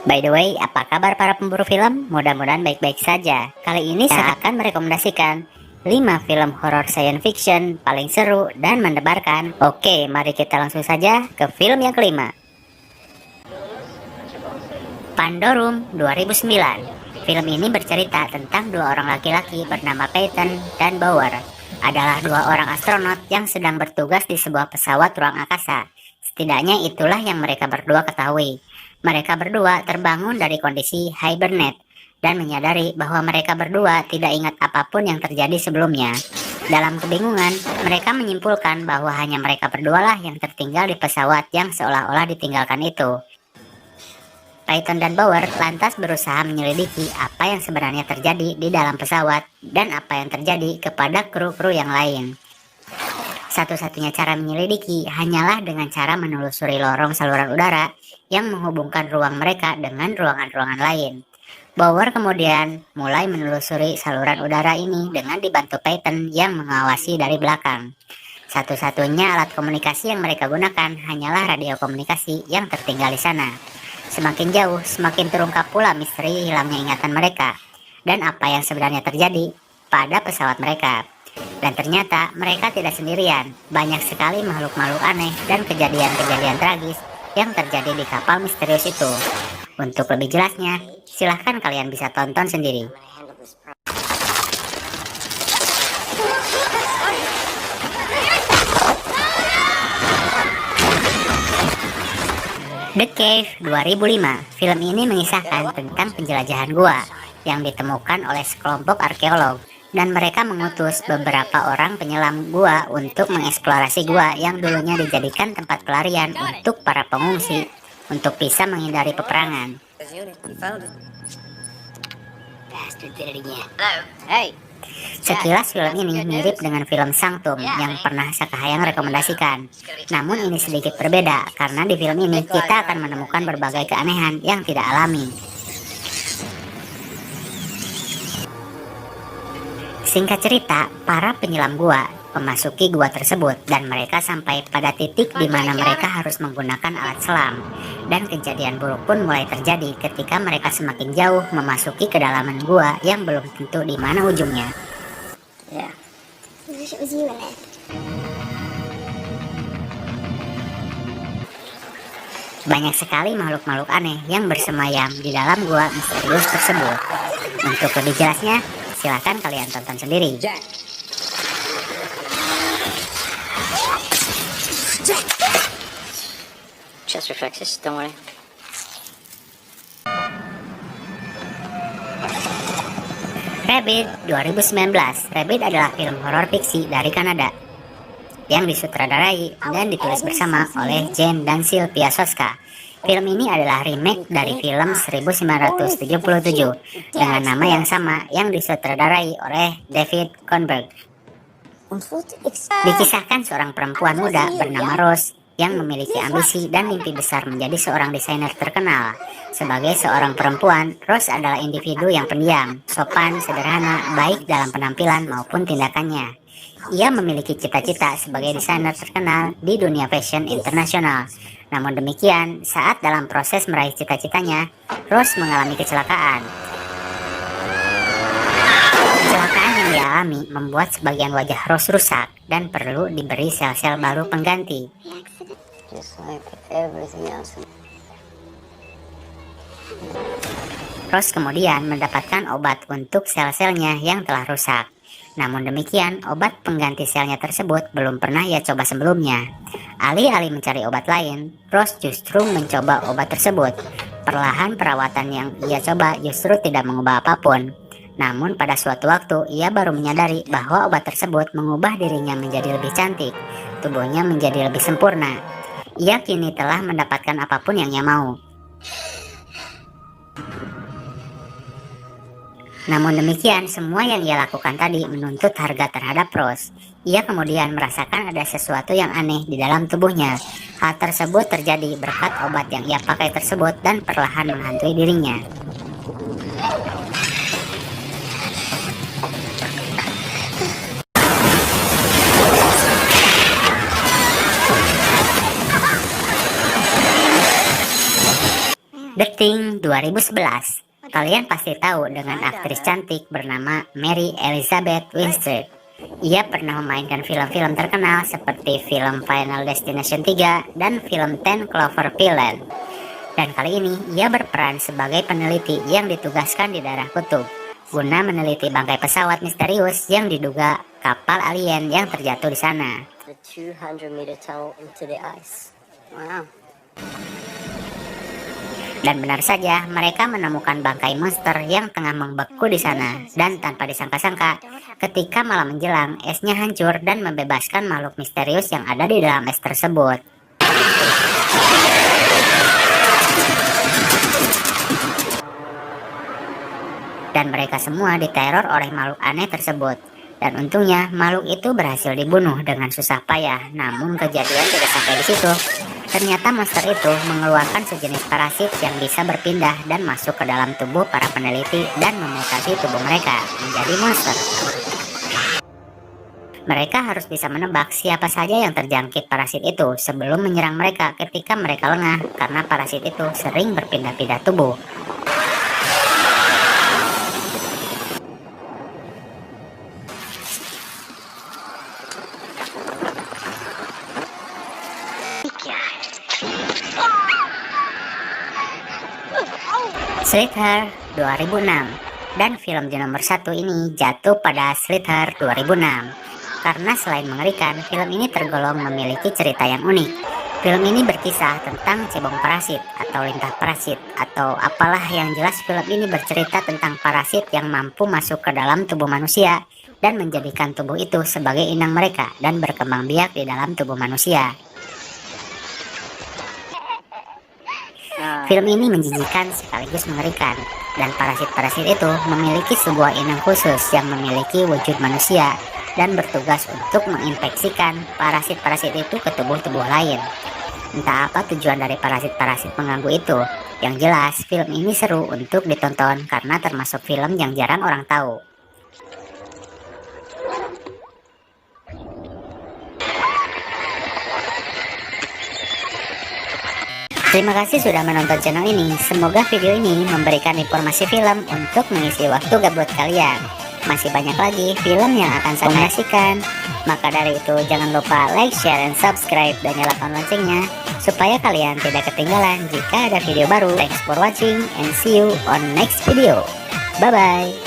By the way, apa kabar para pemburu film? Mudah-mudahan baik-baik saja. Kali ini saya akan merekomendasikan 5 film horor science fiction paling seru dan mendebarkan. Oke, mari kita langsung saja ke film yang kelima. Pandorum 2009. Film ini bercerita tentang dua orang laki-laki bernama Peyton dan Bauer. Adalah dua orang astronot yang sedang bertugas di sebuah pesawat ruang angkasa. Setidaknya itulah yang mereka berdua ketahui. Mereka berdua terbangun dari kondisi hibernate dan menyadari bahwa mereka berdua tidak ingat apapun yang terjadi sebelumnya. Dalam kebingungan, mereka menyimpulkan bahwa hanya mereka berdualah yang tertinggal di pesawat yang seolah-olah ditinggalkan itu. Peyton dan Bauer lantas berusaha menyelidiki apa yang sebenarnya terjadi di dalam pesawat dan apa yang terjadi kepada kru-kru yang lain. Satu-satunya cara menyelidiki hanyalah dengan cara menelusuri lorong saluran udara yang menghubungkan ruang mereka dengan ruangan-ruangan lain. Bauer kemudian mulai menelusuri saluran udara ini dengan dibantu Peyton yang mengawasi dari belakang. Satu-satunya alat komunikasi yang mereka gunakan hanyalah radio komunikasi yang tertinggal di sana. Semakin jauh, semakin terungkap pula misteri hilangnya ingatan mereka dan apa yang sebenarnya terjadi pada pesawat mereka. Dan ternyata mereka tidak sendirian. Banyak sekali makhluk-makhluk aneh dan kejadian-kejadian tragis yang terjadi di kapal misterius itu. Untuk lebih jelasnya, silahkan kalian bisa tonton sendiri. The Cave 2005. Film ini mengisahkan tentang penjelajahan gua yang ditemukan oleh sekelompok arkeolog, dan mereka mengutus beberapa orang penyelam gua untuk mengeksplorasi gua yang dulunya dijadikan tempat pelarian untuk para pengungsi untuk bisa menghindari peperangan. Sekilas film ini mirip dengan film Sanctum yang pernah Sakahayang rekomendasikan. Namun ini sedikit berbeda karena di film ini kita akan menemukan berbagai keanehan yang tidak alami. Singkat cerita, para penyelam gua memasuki gua tersebut dan mereka sampai pada titik di mana mereka harus menggunakan alat selam. Dan kejadian buruk pun mulai terjadi ketika mereka semakin jauh memasuki kedalaman gua yang belum tentu di mana ujungnya. Banyak sekali makhluk-makhluk aneh yang bersemayam di dalam gua misterius tersebut. Untuk lebih jelasnya, silakan kalian tonton sendiri. Just reflexes, don't worry. Rabbit 2019. Rabbit adalah film horor fiksi dari Kanada yang disutradarai dan ditulis bersama oleh Jane dan Sylvia Soska. Film ini adalah remake dari film 1977 dengan nama yang sama yang disutradarai oleh David Cronenberg. Dikisahkan seorang perempuan muda bernama Rose yang memiliki ambisi dan mimpi besar menjadi seorang desainer terkenal. Sebagai seorang perempuan, Rose adalah individu yang pendiam, sopan, sederhana, baik dalam penampilan maupun tindakannya. Ia memiliki cita-cita sebagai desainer terkenal di dunia fashion internasional. Namun demikian, saat dalam proses meraih cita-citanya, Rose mengalami kecelakaan. Kecelakaan yang dialami membuat sebagian wajah Rose rusak dan perlu diberi sel-sel baru pengganti. Rose kemudian mendapatkan obat untuk sel-selnya yang telah rusak. Namun demikian, obat pengganti selnya tersebut belum pernah ia coba sebelumnya. Alih-alih mencari obat lain, Rose justru mencoba obat tersebut. Perlahan perawatan yang ia coba justru tidak mengubah apapun. Namun pada suatu waktu, ia baru menyadari bahwa obat tersebut mengubah dirinya menjadi lebih cantik, tubuhnya menjadi lebih sempurna. Ia kini telah mendapatkan apapun yang ia mau. Namun demikian, semua yang ia lakukan tadi menuntut harga terhadap Rose. Ia kemudian merasakan ada sesuatu yang aneh di dalam tubuhnya. Hal tersebut terjadi berkat obat yang ia pakai tersebut dan perlahan menghantui dirinya. The Thing tahun 2011. Kalian pasti tahu dengan aktris cantik bernama Mary Elizabeth Winstead. Ia pernah memainkan film-film terkenal seperti film Final Destination 3 dan film 10 Cloverfield Lane. Dan kali ini ia berperan sebagai peneliti yang ditugaskan di daerah kutub guna meneliti bangkai pesawat misterius yang diduga kapal alien yang terjatuh di sana. The 200-meter tunnel into the ice. Wow. Dan benar saja, mereka menemukan bangkai monster yang tengah membeku di sana. Dan tanpa disangka-sangka, ketika malam menjelang, esnya hancur dan membebaskan makhluk misterius yang ada di dalam es tersebut. Dan mereka semua diteror oleh makhluk aneh tersebut. Dan untungnya makhluk itu berhasil dibunuh dengan susah payah. Namun kejadian tidak sampai di situ. Ternyata monster itu mengeluarkan sejenis parasit yang bisa berpindah dan masuk ke dalam tubuh para peneliti dan memutasi tubuh mereka menjadi monster. Mereka harus bisa menebak siapa saja yang terjangkit parasit itu sebelum menyerang mereka ketika mereka lengah, karena parasit itu sering berpindah-pindah tubuh. Slither 2006. Dan film di nomor 1 ini jatuh pada Slither 2006 karena selain mengerikan, film ini tergolong memiliki cerita yang unik. Film ini berkisah tentang cebong parasit atau lintah parasit atau apalah, yang jelas film ini bercerita tentang parasit yang mampu masuk ke dalam tubuh manusia dan menjadikan tubuh itu sebagai inang mereka dan berkembang biak di dalam tubuh manusia. Film ini menjijikan sekaligus mengerikan, dan parasit-parasit itu memiliki sebuah inang khusus yang memiliki wujud manusia dan bertugas untuk menginfeksikan parasit-parasit itu ke tubuh-tubuh lain. Entah apa tujuan dari parasit-parasit mengganggu itu. Yang jelas, film ini seru untuk ditonton karena termasuk film yang jarang orang tahu. Terima kasih sudah menonton channel ini. Semoga video ini memberikan informasi film untuk mengisi waktu gabut kalian. Masih banyak lagi film yang akan saya saksikan. Maka dari itu jangan lupa like, share, dan subscribe, dan nyalakan loncengnya supaya kalian tidak ketinggalan jika ada video baru. Thanks for watching and see you on next video. Bye bye.